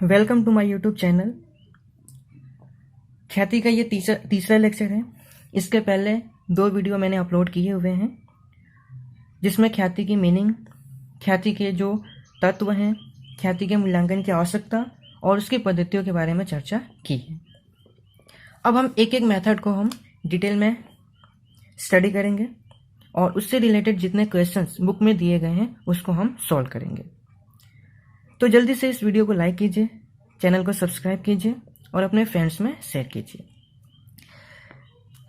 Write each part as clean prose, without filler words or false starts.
Welcome to my YouTube channel. Khyati का ये तीसरा लेक्चर है। इसके पहले 2 वीडियो मैंने अपलोड किए हुए हैं जिसमें ख्याति की मीनिंग, ख्याति के जो तत्व हैं, ख्याति के मूल्यांकन की आवश्यकता और उसकी पद्धतियों के बारे में चर्चा की है। अब हम एक एक मेथड को हम डिटेल में स्टडी करेंगे और उससे रिलेटेड जितने क्वेश्चंस बुक में दिए गए हैं उसको हम सॉल्व करेंगे। तो जल्दी से इस वीडियो को लाइक कीजिए, चैनल को सब्सक्राइब कीजिए और अपने फ्रेंड्स में शेयर कीजिए।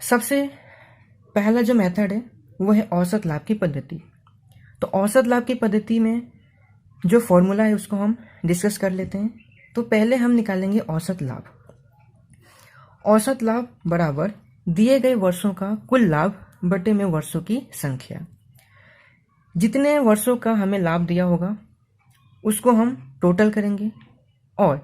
सबसे पहला जो मेथड है वो है औसत लाभ की पद्धति। तो औसत लाभ की पद्धति में जो फॉर्मूला है उसको हम डिस्कस कर लेते हैं। तो पहले हम निकालेंगे औसत लाभ। औसत लाभ बराबर दिए गए वर्षों का कुल लाभ बटे में वर्षों की संख्या। जितने वर्षों का हमें लाभ दिया होगा उसको हम टोटल करेंगे और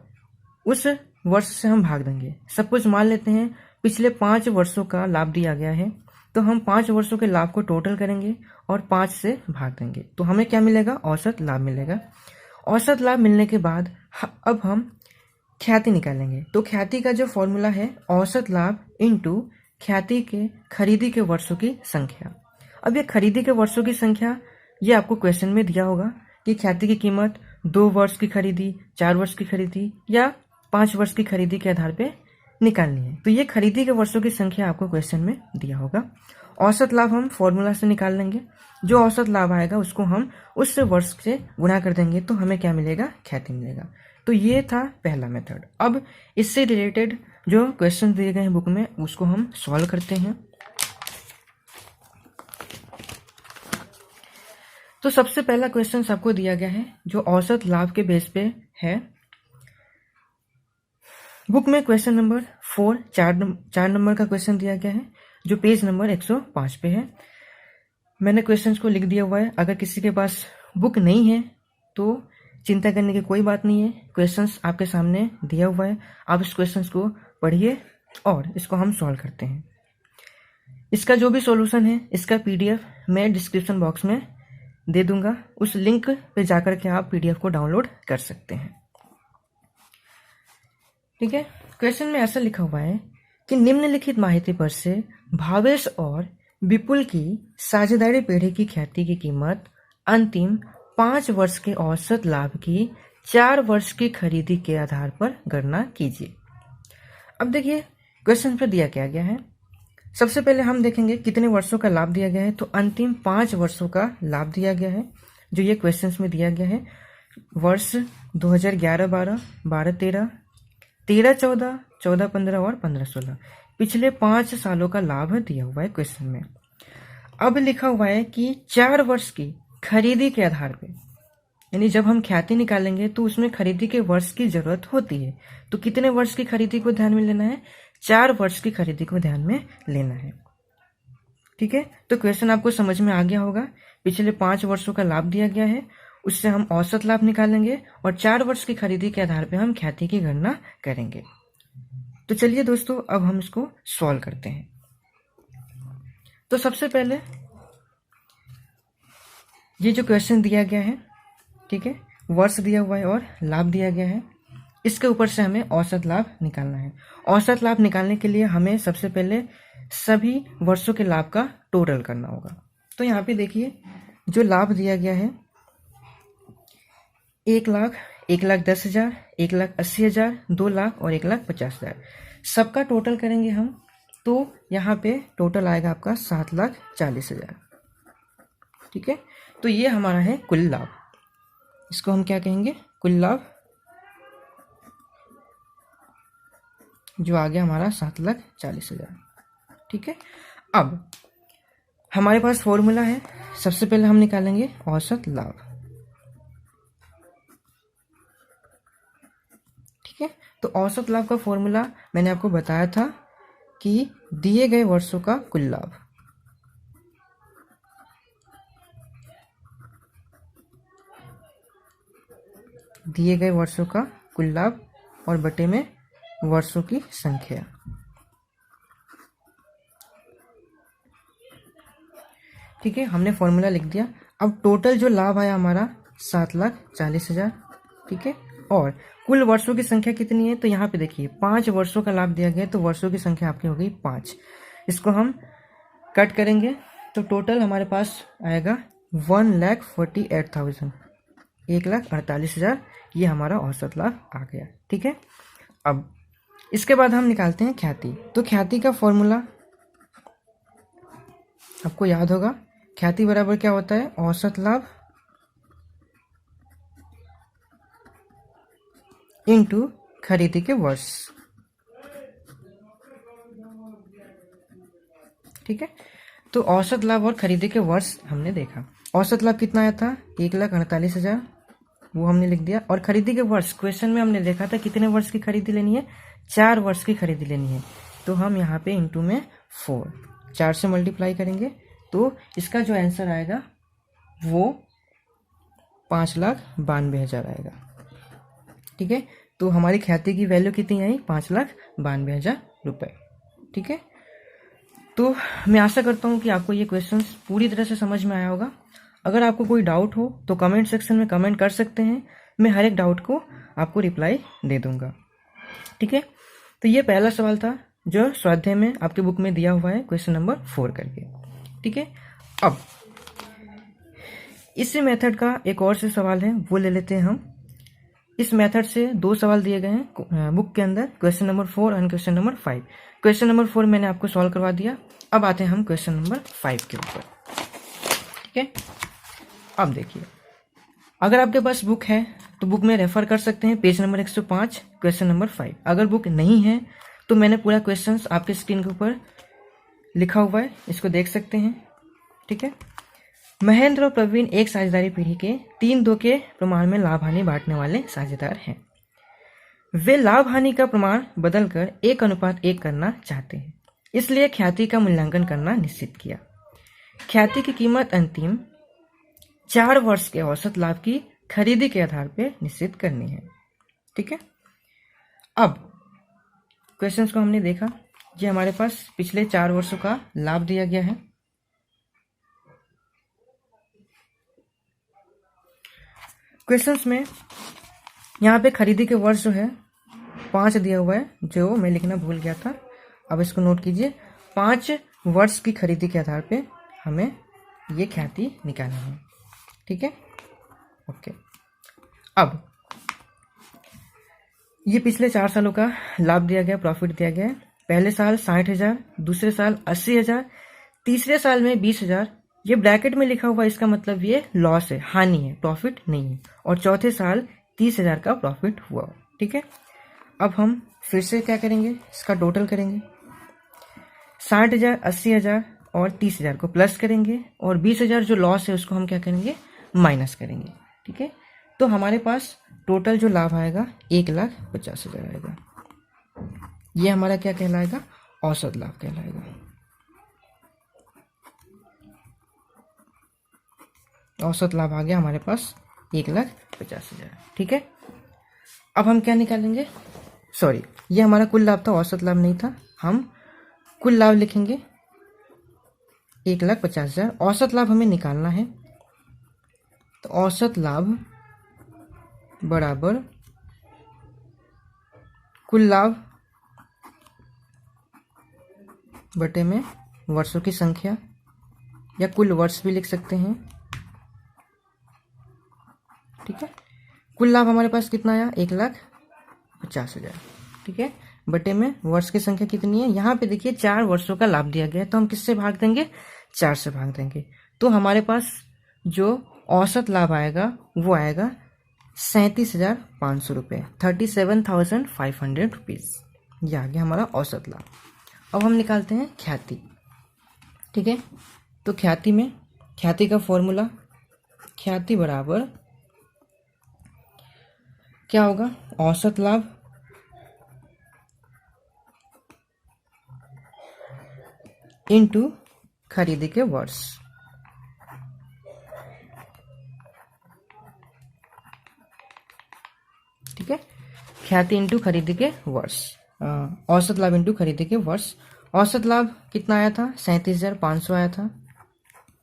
उस वर्ष से हम भाग देंगे। सपोज मान लेते हैं पिछले 5 वर्षों का लाभ दिया गया है, तो हम 5 वर्षों के लाभ को टोटल करेंगे और 5 से भाग देंगे, तो हमें क्या मिलेगा? औसत लाभ मिलेगा। औसत लाभ मिलने के बाद अब हम ख्याति निकालेंगे। तो ख्याति का जो फॉर्मूला है औसत लाभ इंटू ख्याति के खरीदी के वर्षों की संख्या। अब ये खरीदी के वर्षों की संख्या ये आपको क्वेश्चन में दिया होगा कि ख्याति की कीमत 2 वर्ष की खरीदी, 4 वर्ष की खरीदी या 5 वर्ष की खरीदी के आधार पे निकालनी है। तो ये खरीदी के वर्षों की संख्या आपको क्वेश्चन में दिया होगा। औसत लाभ हम फॉर्मूला से निकाल लेंगे। जो औसत लाभ आएगा उसको हम उस वर्ष से गुणा कर देंगे, तो हमें क्या मिलेगा? ख्याति मिलेगा। तो ये था पहला मेथड। अब इससे रिलेटेड जो क्वेश्चन दिए गए हैं बुक में उसको हम सॉल्व करते हैं। तो सबसे पहला क्वेश्चन आपको दिया गया है जो औसत लाभ के बेस पे है। बुक में क्वेश्चन नंबर 4 4 नंबर का क्वेश्चन दिया गया है जो पेज नंबर 105 पे है। मैंने क्वेश्चंस को लिख दिया हुआ है। अगर किसी के पास बुक नहीं है तो चिंता करने की कोई बात नहीं है। क्वेश्चंस आपके सामने दिया हुआ है, आप इस क्वेश्चंस को पढ़िए और इसको हम सॉल्व करते हैं। इसका जो भी सॉल्यूशन है इसका पीडीएफ मैं डिस्क्रिप्शन बॉक्स में दे दूंगा। उस लिंक पे जाकर के आप पीडीएफ को डाउनलोड कर सकते हैं। ठीक है। क्वेश्चन में ऐसा लिखा हुआ है कि निम्नलिखित माहिती पर से भावेश और विपुल की साझेदारी पीढ़ी की ख्याति की कीमत अंतिम 5 वर्ष के औसत लाभ की 4 वर्ष की खरीदी के आधार पर गणना कीजिए। अब देखिए क्वेश्चन पर दिया क्या गया है। सबसे पहले हम देखेंगे कितने वर्षों का लाभ दिया गया है। तो अंतिम 5 वर्षों का लाभ दिया गया है जो ये क्वेश्चंस में दिया गया है। वर्ष 2011-12, 12-13, 13-14, 14-15 और 15-16 पिछले 5 सालों का लाभ दिया हुआ है क्वेश्चन में। अब लिखा हुआ है कि 4 वर्ष की खरीदी के आधार पे, यानी जब हम ख्याति निकालेंगे तो उसमें खरीदी के वर्ष की जरूरत होती है। तो कितने वर्ष की खरीदी को ध्यान में लेना है? 4 वर्ष की खरीदी को ध्यान में लेना है। ठीक है। तो क्वेश्चन आपको समझ में आ गया होगा। पिछले 5 वर्षों का लाभ दिया गया है, उससे हम औसत लाभ निकालेंगे और 4 वर्ष की खरीदी के आधार पे हम ख्याति की गणना करेंगे। तो चलिए दोस्तों अब हम इसको सॉल्व करते हैं। तो सबसे पहले ये जो क्वेश्चन दिया गया है, ठीक है, वर्ष दिया हुआ है और लाभ दिया गया है, इसके ऊपर से हमें औसत लाभ निकालना है। औसत लाभ निकालने के लिए हमें सबसे पहले सभी वर्षों के लाभ का टोटल करना होगा। तो यहाँ पे देखिए जो लाभ दिया गया है 1 लाख, 1,10,000, 1,80,000, 2 लाख और 1,50,000, सबका टोटल करेंगे हम। तो यहाँ पे टोटल आएगा आपका 7,40,000। ठीक है। तो ये हमारा है कुल लाभ। इसको हम क्या कहेंगे? कुल लाभ, जो आ गया हमारा 7,40,000। ठीक है। अब हमारे पास फॉर्मूला है। सबसे पहले हम निकालेंगे औसत लाभ। ठीक है। तो औसत लाभ का फॉर्मूला मैंने आपको बताया था कि दिए गए वर्षों का कुल लाभ, दिए गए वर्षों का कुल लाभ और बटे में वर्षों की संख्या। ठीक है, हमने फॉर्मूला लिख दिया। अब टोटल जो लाभ आया हमारा 7,40,000। ठीक है, और कुल वर्षों की संख्या कितनी है, तो यहाँ पे देखिए 5 वर्षों का लाभ दिया गया है, तो वर्षों की संख्या आपकी हो गई 5। इसको हम कट करेंगे तो टोटल हमारे पास आएगा 1,48,000, 1,48,000, ये हमारा औसत लाभ आ गया। ठीक है, अब इसके बाद हम निकालते हैं ख्याति। तो ख्याति का फॉर्मूला आपको याद होगा, ख्याति बराबर क्या होता है, औसत लाभ इनटू खरीदी के वर्ष। ठीक है, तो औसत लाभ और खरीदी के वर्ष हमने देखा। औसत लाभ कितना आया था, 1,48,000, वो हमने लिख दिया। और खरीदी के वर्ष, क्वेश्चन में हमने देखा था कितने वर्ष की खरीदी लेनी है, 4 वर्ष की खरीदी लेनी है। तो हम यहाँ पे इंटू में 4 से मल्टीप्लाई करेंगे, तो इसका जो आंसर आएगा वो 5,92,000 आएगा। ठीक है, तो हमारी ख्याति की वैल्यू कितनी आई, 5,92,000 रुपये। ठीक है, तो मैं आशा करता हूँ कि आपको ये क्वेश्चंस पूरी तरह से समझ में आया होगा। अगर आपको कोई डाउट हो तो कमेंट सेक्शन में कमेंट कर सकते हैं, मैं हर एक डाउट को आपको रिप्लाई दे दूंगा। ठीक है, तो ये पहला सवाल था जो स्वाध्याय में आपके बुक में दिया हुआ है, क्वेश्चन नंबर 4 करके। ठीक है, अब इसी मेथड का एक और से सवाल है, वो ले लेते हैं हम। इस मेथड से 2 सवाल दिए गए हैं बुक के अंदर, क्वेश्चन नंबर 4 और क्वेश्चन नंबर 5। क्वेश्चन नंबर 4 मैंने आपको सॉल्व करवा दिया। अब आते हैं हम क्वेश्चन नंबर 5 के ऊपर। ठीक है, अब देखिए, अगर आपके पास बुक है तो बुक में रेफर कर सकते हैं, पेज नंबर 105, क्वेश्चन नंबर 5। अगर बुक नहीं है तो मैंने पूरा क्वेश्चंस आपके स्क्रीन के ऊपर लिखा हुआ है, इसको देख सकते हैं। ठीक है, महेंद्र और प्रवीण एक साझेदारी पीढ़ी के 3/2 के प्रमाण में लाभ हानि बांटने वाले साझेदार हैं। वे लाभ हानि का प्रमाण बदलकर 1:1 करना चाहते हैं, इसलिए ख्याति का मूल्यांकन करना निश्चित किया। ख्याति की कीमत अंतिम 4 वर्ष के औसत लाभ की खरीदी के आधार पर निश्चित करनी है। ठीक है, अब क्वेश्चंस को हमने देखा, ये हमारे पास पिछले 4 वर्षों का लाभ दिया गया है। क्वेश्चंस में यहाँ पे खरीदी के वर्ष जो है 5 दिया हुआ है, जो मैं लिखना भूल गया था, अब इसको नोट कीजिए। 5 वर्ष की खरीदी के आधार पे हमें ये ख्याति निकालनी है। ठीक है, ओके। अब ये पिछले 4 सालों का लाभ दिया गया, प्रॉफिट दिया गया है। पहले साल 60,000, दूसरे साल 80,000, तीसरे साल में 20,000। ये ब्रैकेट में लिखा हुआ, इसका मतलब ये लॉस है, हानि है, प्रॉफिट नहीं है। और चौथे साल 30,000 का प्रॉफिट हुआ। ठीक है, अब हम फिर से क्या करेंगे, इसका टोटल करेंगे। 60,000, 80,000 और 30,000 को प्लस करेंगे, और 20,000 जो लॉस है उसको हम क्या करेंगे, माइनस करेंगे। ठीक है, तो हमारे पास टोटल जो लाभ आएगा 1,50,000 आएगा। ये हमारा क्या कहलाएगा, औसत लाभ कहलाएगा। औसत लाभ आ गया हमारे पास 1,50,000। ठीक है, अब हम क्या निकालेंगे, सॉरी, ये हमारा कुल लाभ था, औसत लाभ नहीं था। हम कुल लाभ लिखेंगे 1,50,000। औसत लाभ हमें निकालना है, तो औसत लाभ बराबर कुल लाभ बटे में वर्षों की संख्या, या कुल वर्ष भी लिख सकते हैं। ठीक है, कुल लाभ हमारे पास कितना आया, 1,50,000। ठीक है, बटे में वर्ष की संख्या कितनी है, यहाँ पे देखिए 4 वर्षों का लाभ दिया गया है, तो हम किससे भाग देंगे, 4 से भाग देंगे। तो हमारे पास जो औसत लाभ आएगा वो आएगा 37,500 रुपये, 37,500 रुपीज़। ये आ गया हमारा औसत लाभ। अब हम निकालते हैं ख्याति। ठीक है, तो ख्याति में, ख्याति का फॉर्मूला, ख्याति बराबर क्या होगा, औसत लाभ इनटू खरीदी के वर्ष। ठीक है, ख्याति इंटू खरीदी के वर्ष, औसत लाभ इंटू खरीदी के वर्ष। औसत लाभ कितना आया था, 37,500 आया था,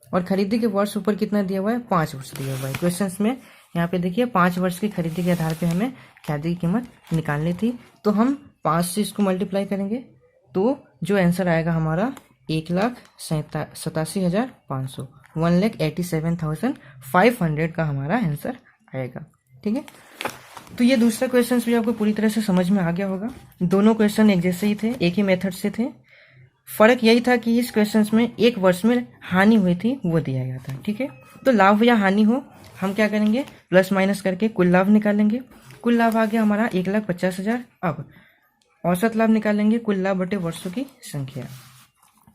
और खरीदी के वर्ष ऊपर कितना दिया हुआ है, 5 वर्ष दिया हुआ है। क्वेश्चंस में यहाँ पे देखिए 5 वर्ष की खरीदी के आधार पे हमें ख्याति की कीमत निकालनी थी, तो हम 5 से इसको मल्टीप्लाई करेंगे तो जो आंसर आएगा हमारा 1,87,500, 1,87,500 का हमारा आंसर आएगा। ठीक है, तो ये दूसरा क्वेश्चन भी आपको पूरी तरह से समझ में आ गया होगा। दोनों क्वेश्चन एक जैसे ही थे, एक ही मेथड से थे। फर्क यही था कि इस क्वेश्चन में एक वर्ष में हानि हुई थी वो दिया गया था। ठीक है, तो लाभ या हानि हो, हम क्या करेंगे, प्लस माइनस करके कुल लाभ निकालेंगे। कुल लाभ आ गया हमारा 1,50,000। अब औसत लाभ निकालेंगे, कुल लाभ बटे वर्षों की संख्या।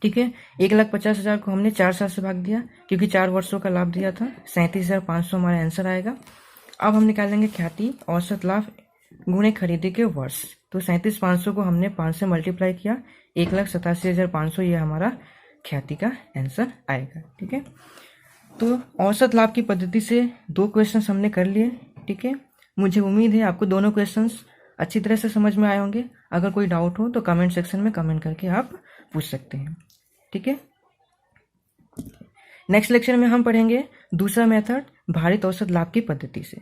ठीक है, 1,50,000 को हमने 4 साल से भाग दिया क्योंकि 4 वर्षों का लाभ दिया था, 37,500 हमारा आंसर आएगा। अब हम निकालेंगे ख्याति औसत लाभ गुणे खरीदी के वर्ष, तो 37,500 को हमने 5 से मल्टीप्लाई किया, 1,87,500 ये हमारा ख्याति का आंसर आएगा। ठीक है, तो औसत लाभ की पद्धति से 2 क्वेश्चंस हमने कर लिए। ठीक है, मुझे उम्मीद है आपको दोनों क्वेश्चंस अच्छी तरह से समझ में आए होंगे। अगर कोई डाउट हो तो कमेंट सेक्शन में कमेंट करके आप पूछ सकते हैं। ठीक है, नेक्स्ट लेक्चर में हम पढ़ेंगे दूसरा मेथड भारित औसत लाभ की पद्धति से।